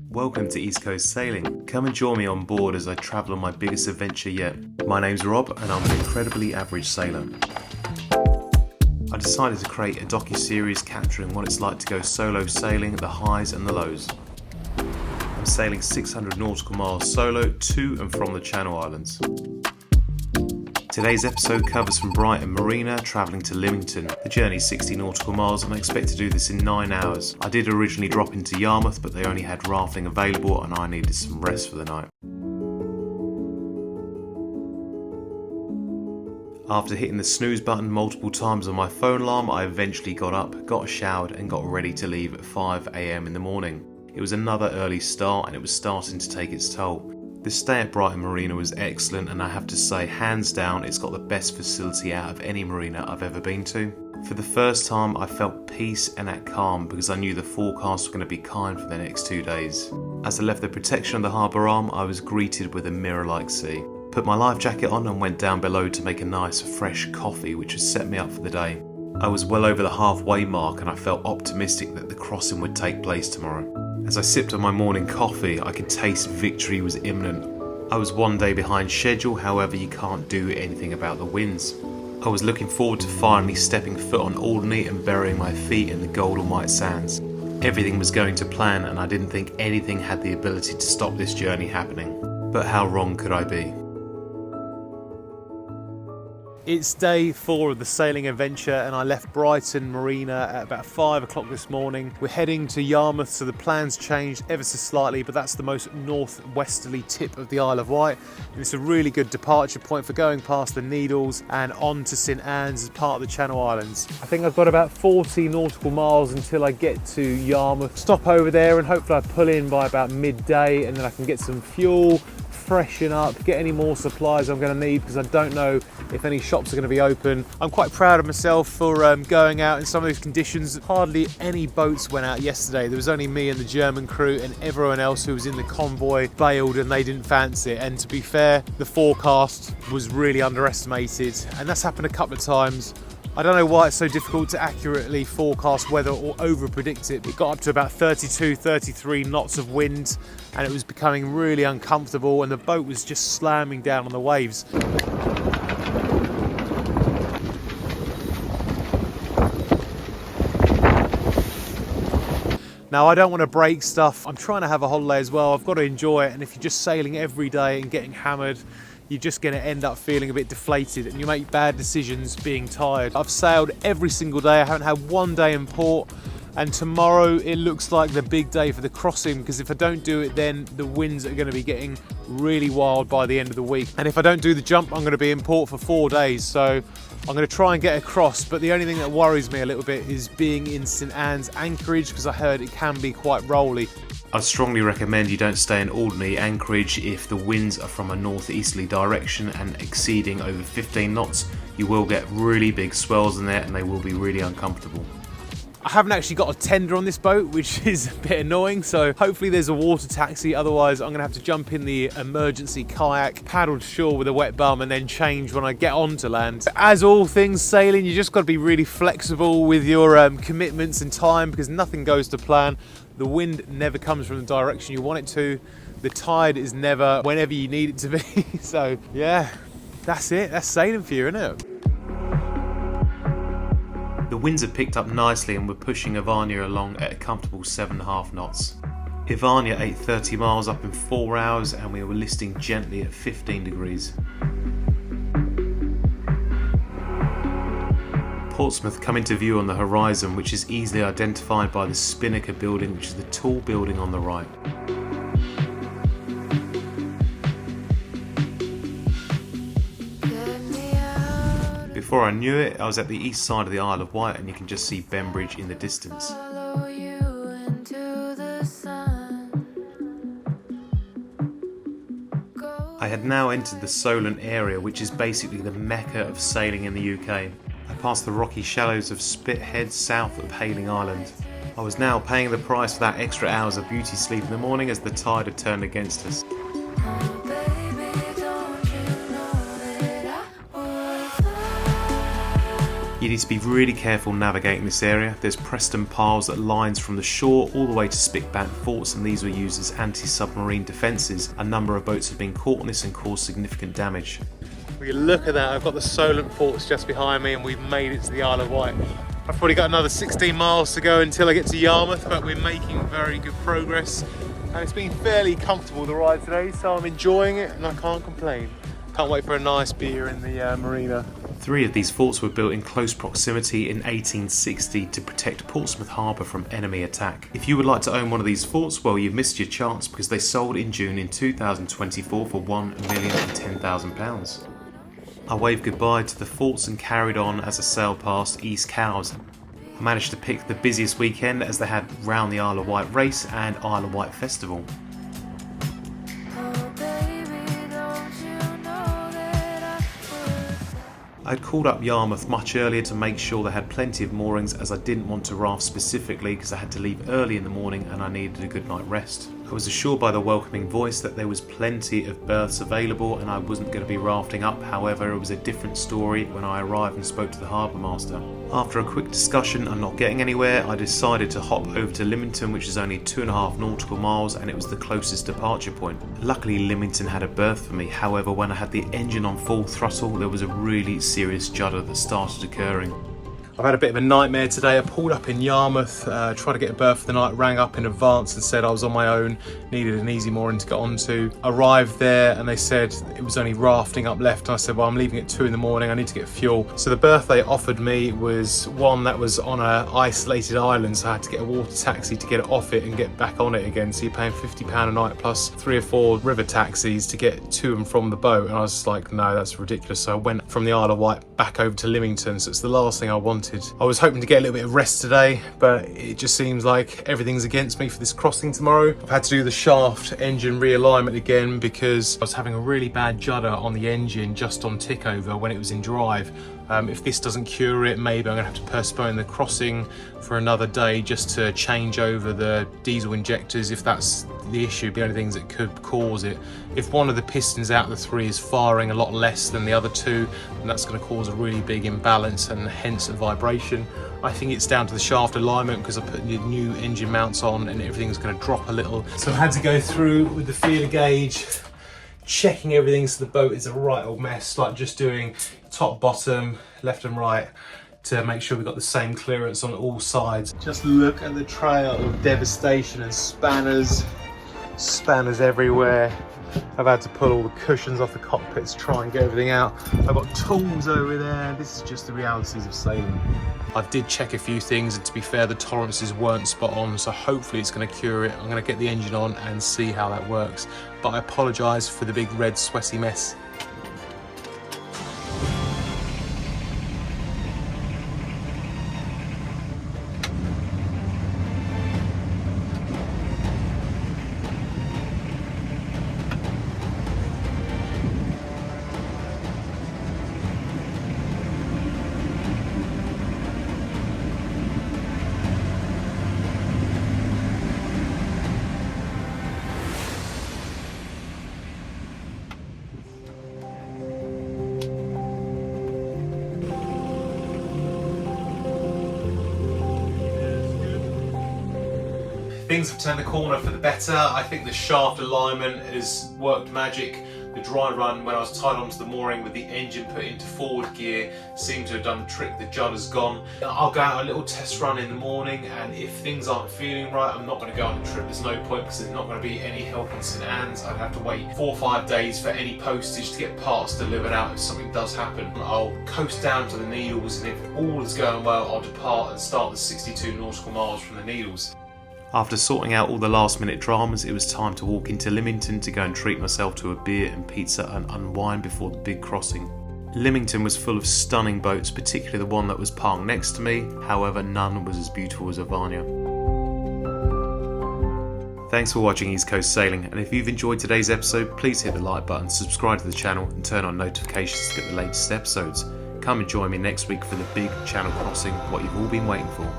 Welcome to East Coast Sailing. Come and join me on board as I travel on my biggest adventure yet. My name's Rob and I'm an incredibly average sailor. I decided to create a docu-series capturing what it's like to go solo sailing, the highs and the lows. I'm sailing 600 nautical miles solo to and from the Channel Islands. Today's episode covers from Brighton Marina travelling to Lymington. The journey's 60 nautical miles and I expect to do this in 9 hours. I did originally drop into Yarmouth but they only had rafting available and I needed some rest for the night. After hitting the snooze button multiple times on my phone alarm, I eventually got up, got showered and got ready to leave at 5 AM in the morning. It was another early start and it was starting to take its toll. The stay at Brighton Marina was excellent and I have to say, hands down, it's got the best facility out of any marina I've ever been to. For the first time I felt peace and at calm because I knew the forecast was going to be kind for the next 2 days. As I left the protection of the harbour arm, I was greeted with a mirror-like sea. Put my life jacket on and went down below to make a nice fresh coffee which would set me up for the day. I was well over the halfway mark and I felt optimistic that the crossing would take place tomorrow. As I sipped on my morning coffee, I could taste victory was imminent. I was 1 day behind schedule, however you can't do anything about the winds. I was looking forward to finally stepping foot on Alderney and burying my feet in the golden white sands. Everything was going to plan and I didn't think anything had the ability to stop this journey happening. But how wrong could I be? It's day 4 of the sailing adventure and I left Brighton Marina at about 5 o'clock this morning. We're heading to Yarmouth, so the plans changed ever so slightly, but that's the most northwesterly tip of the Isle of Wight. And it's a really good departure point for going past the Needles and on to St Anne's as part of the Channel Islands. I think I've got about 40 nautical miles until I get to Yarmouth. Stop over there and hopefully I pull in by about midday and then I can get some fuel, freshen up, get any more supplies I'm going to need because I don't know if any shops are going to be open. I'm quite proud of myself for going out in some of these conditions. Hardly any boats went out yesterday. There was only me and the German crew and everyone else who was in the convoy bailed and they didn't fancy it. And to be fair, the forecast was really underestimated and that's happened a couple of times. I don't know why it's so difficult to accurately forecast weather or over-predict it. It got up to about 32, 33 knots of wind and it was becoming really uncomfortable and the boat was just slamming down on the waves. Now I don't want to break stuff, I'm trying to have a holiday as well, I've got to enjoy it, and if you're just sailing every day and getting hammered, you're just going to end up feeling a bit deflated and you make bad decisions being tired. I've sailed every single day, I haven't had 1 day in port, and tomorrow it looks like the big day for the crossing because if I don't do it then the winds are going to be getting really wild by the end of the week. And if I don't do the jump I'm going to be in port for 4 days, so I'm going to try and get across, but the only thing that worries me a little bit is being in St Anne's Anchorage because I heard it can be quite rolly. I'd strongly recommend you don't stay in Alderney Anchorage if the winds are from a northeasterly direction and exceeding over 15 knots. You will get really big swells in there and they will be really uncomfortable. I haven't actually got a tender on this boat, which is a bit annoying, so hopefully there's a water taxi, otherwise I'm going to have to jump in the emergency kayak, paddle to shore with a wet bum and then change when I get onto land. As all things sailing, you just got to be really flexible with your commitments and time because nothing goes to plan. The wind never comes from the direction you want it to. The tide is never whenever you need it to be. So yeah, that's it. That's sailing for you, isn't it? The winds had picked up nicely and were pushing Ivania along at a comfortable 7.5 knots. Ivania ate 30 miles up in 4 hours and we were listing gently at 15 degrees. Portsmouth come into view on the horizon, which is easily identified by the Spinnaker building, which is the tall building on the right. Before I knew it, I was at the east side of the Isle of Wight and you can just see Bembridge in the distance. I had now entered the Solent area, which is basically the mecca of sailing in the UK. I passed the rocky shallows of Spithead south of Hyaling Island. I was now paying the price for that extra hours of beauty sleep in the morning as the tide had turned against us. You need to be really careful navigating this area. There's Preston piles that lines from the shore all the way to Spitbank Forts, and these were used as anti-submarine defences. A number of boats have been caught on this and caused significant damage. We look at that, I've got the Solent Forts just behind me and we've made it to the Isle of Wight. I've probably got another 16 miles to go until I get to Yarmouth, but we're making very good progress. And it's been fairly comfortable, the ride today, so I'm enjoying it and I can't complain. Can't wait for a nice beer in the marina. 3 of these forts were built in close proximity in 1860 to protect Portsmouth Harbour from enemy attack. If you would like to own one of these forts, well, you've missed your chance because they sold in June in 2024 for £1,010,000. I waved goodbye to the forts and carried on as I sailed past East Cowes. I managed to pick the busiest weekend as they had Round the Isle of Wight race and Isle of Wight festival. I'd called up Yarmouth much earlier to make sure they had plenty of moorings, as I didn't want to raft specifically because I had to leave early in the morning and I needed a good night rest. I was assured by the welcoming voice that there was plenty of berths available and I wasn't going to be rafting up. However, it was a different story when I arrived and spoke to the harbour master. After a quick discussion and not getting anywhere, I decided to hop over to Lymington, which is only 2.5 nautical miles, and it was the closest departure point. Luckily, Lymington had a berth for me. However, when I had the engine on full throttle, there was a really serious judder that started occurring. I've had a bit of a nightmare today. I pulled up in Yarmouth, tried to get a berth for the night, rang up in advance and said I was on my own, needed an easy mooring to get onto. Arrived there and they said it was only rafting up left, and I said, well, I'm leaving at 2 in the morning, I need to get fuel. So the berth they offered me was one that was on an isolated island, so I had to get a water taxi to get it off it and get back on it again. So you're paying £50 a night plus 3 or 4 river taxis to get to and from the boat, and I was like, no, that's ridiculous. So I went from the Isle of Wight back over to Lymington, so it's the last thing I wanted. I was hoping to get a little bit of rest today, but it just seems like everything's against me for this crossing tomorrow. I've had to do the shaft engine realignment again because I was having a really bad judder on the engine just on tick over when it was in drive. If this doesn't cure it, maybe I'm going to have to postpone the crossing for another day just to change over the diesel injectors if that's the issue, the only things that could cause it. If one of the pistons out of the 3 is firing a lot less than the other 2, then that's going to cause a really big imbalance and hence a vibration. I think it's down to the shaft alignment because I put the new engine mounts on and everything's going to drop a little. So I had to go through with the feeler gauge, checking everything so the boat is a right old mess, like just doing top, bottom, left and right to make sure we've got the same clearance on all sides. Just look at the trail of devastation and spanners everywhere. I've had to pull all the cushions off the cockpit to try and get everything out. I've got tools over there. This is just the realities of sailing. I did check a few things, and to be fair, the tolerances weren't spot on, so hopefully it's going to cure it. I'm going to get the engine on and see how that works. But I apologise for the big red sweaty mess. Things have turned a corner for the better. I think the shaft alignment has worked magic. The dry run when I was tied onto the mooring with the engine put into forward gear seemed to have done the trick. The judder's gone. I'll go out a little test run in the morning, and if things aren't feeling right, I'm not going to go on the trip. There's no point because there's not going to be any help in St Anne's. I'd have to wait 4 or 5 days for any postage to get parts delivered out if something does happen. I'll coast down to the Needles, and if all is going well, I'll depart and start the 62 nautical miles from the Needles. After sorting out all the last minute dramas, it was time to walk into Lymington to go and treat myself to a beer and pizza and unwind before the big crossing. Lymington was full of stunning boats, particularly the one that was parked next to me. However, none was as beautiful as Alderney. Thanks for watching East Coast Sailing, and if you've enjoyed today's episode, please hit the like button, subscribe to the channel and turn on notifications to get the latest episodes. Come and join me next week for the big channel crossing, what you've all been waiting for.